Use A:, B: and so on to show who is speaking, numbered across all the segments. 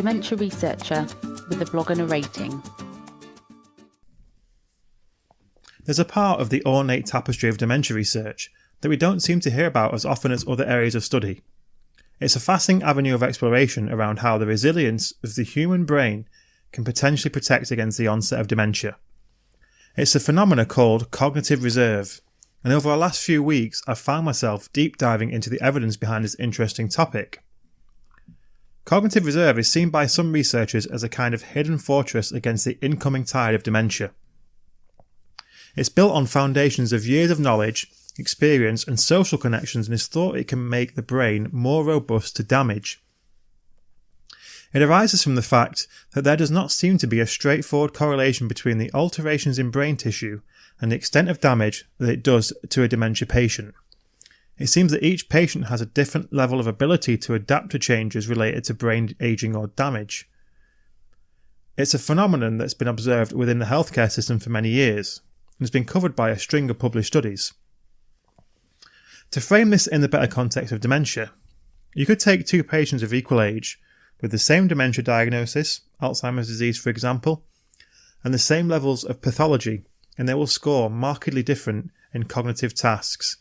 A: Dementia Researcher with a blog and a rating.
B: There's a part of the ornate tapestry of dementia research that we don't seem to hear about as often as other areas of study. It's a fascinating avenue of exploration around how the resilience of the human brain can potentially protect against the onset of dementia. It's a phenomenon called cognitive reserve, and over the last few weeks I've found myself deep diving into the evidence behind this interesting topic. Cognitive reserve is seen by some researchers as a kind of hidden fortress against the incoming tide of dementia. It's built on foundations of years of knowledge, experience and social connections, and is thought it can make the brain more robust to damage. It arises from the fact that there does not seem to be a straightforward correlation between the alterations in brain tissue and the extent of damage that it does to a dementia patient. It seems that each patient has a different level of ability to adapt to changes related to brain aging or damage. It's a phenomenon that's been observed within the healthcare system for many years, and has been covered by a string of published studies. To frame this in the better context of dementia, you could take two patients of equal age with the same dementia diagnosis, Alzheimer's disease for example, and the same levels of pathology, and they will score markedly different in cognitive tasks.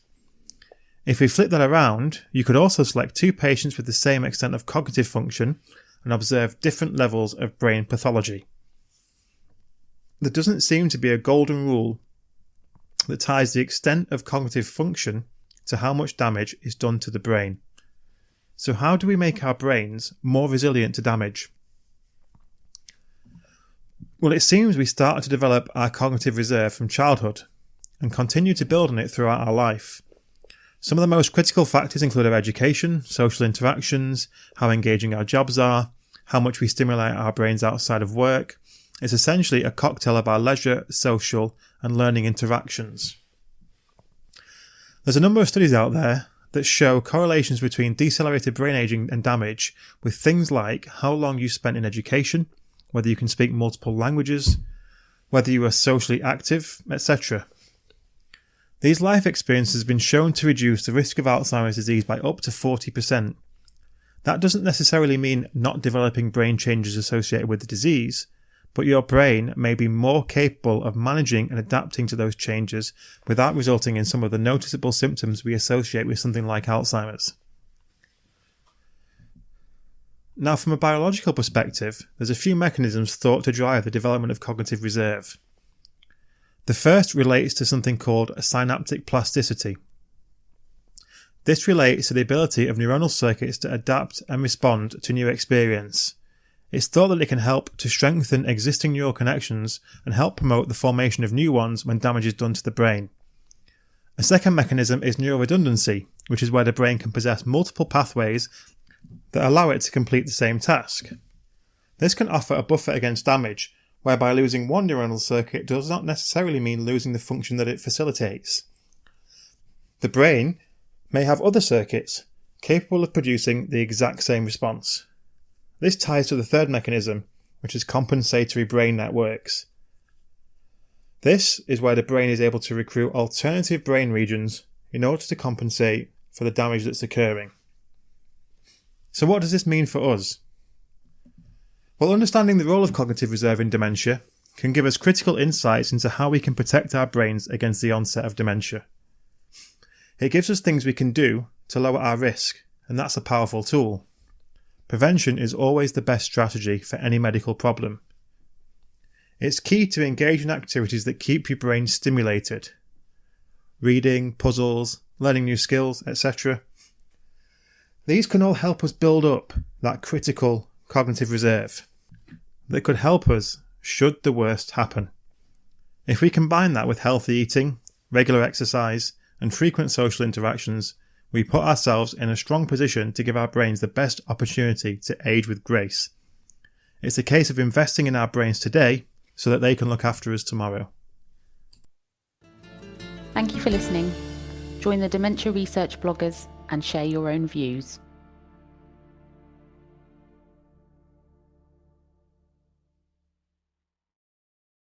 B: If we flip that around, you could also select two patients with the same extent of cognitive function and observe different levels of brain pathology. There doesn't seem to be a golden rule that ties the extent of cognitive function to how much damage is done to the brain. So how do we make our brains more resilient to damage? Well, it seems we start to develop our cognitive reserve from childhood and continue to build on it throughout our life. Some of the most critical factors include our education, social interactions, how engaging our jobs are, how much we stimulate our brains outside of work. It's essentially a cocktail of our leisure, social and learning interactions. There's a number of studies out there that show correlations between decelerated brain aging and damage with things like how long you spent in education, whether you can speak multiple languages, whether you are socially active, etc. These life experiences have been shown to reduce the risk of Alzheimer's disease by up to 40%. That doesn't necessarily mean not developing brain changes associated with the disease, but your brain may be more capable of managing and adapting to those changes without resulting in some of the noticeable symptoms we associate with something like Alzheimer's. Now, from a biological perspective, there's a few mechanisms thought to drive the development of cognitive reserve. The first relates to something called synaptic plasticity. This relates to the ability of neuronal circuits to adapt and respond to new experience. It's thought that it can help to strengthen existing neural connections and help promote the formation of new ones when damage is done to the brain. A second mechanism is neural redundancy, which is where the brain can possess multiple pathways that allow it to complete the same task. This can offer a buffer against damage, whereby losing one neuronal circuit does not necessarily mean losing the function that it facilitates. The brain may have other circuits capable of producing the exact same response. This ties to the third mechanism, which is compensatory brain networks. This is where the brain is able to recruit alternative brain regions in order to compensate for the damage that's occurring. So what does this mean for us? Well, understanding the role of cognitive reserve in dementia can give us critical insights into how we can protect our brains against the onset of dementia. It gives us things we can do to lower our risk, and that's a powerful tool. Prevention is always the best strategy for any medical problem. It's key to engage in activities that keep your brain stimulated. Reading, puzzles, learning new skills, etc. These can all help us build up that critical cognitive reserve that could help us should the worst happen. If we combine that with healthy eating, regular exercise, and frequent social interactions, we put ourselves in a strong position to give our brains the best opportunity to age with grace. It's a case of investing in our brains today so that they can look after us tomorrow.
A: Thank you for listening. Join the Dementia Research bloggers and share your own views.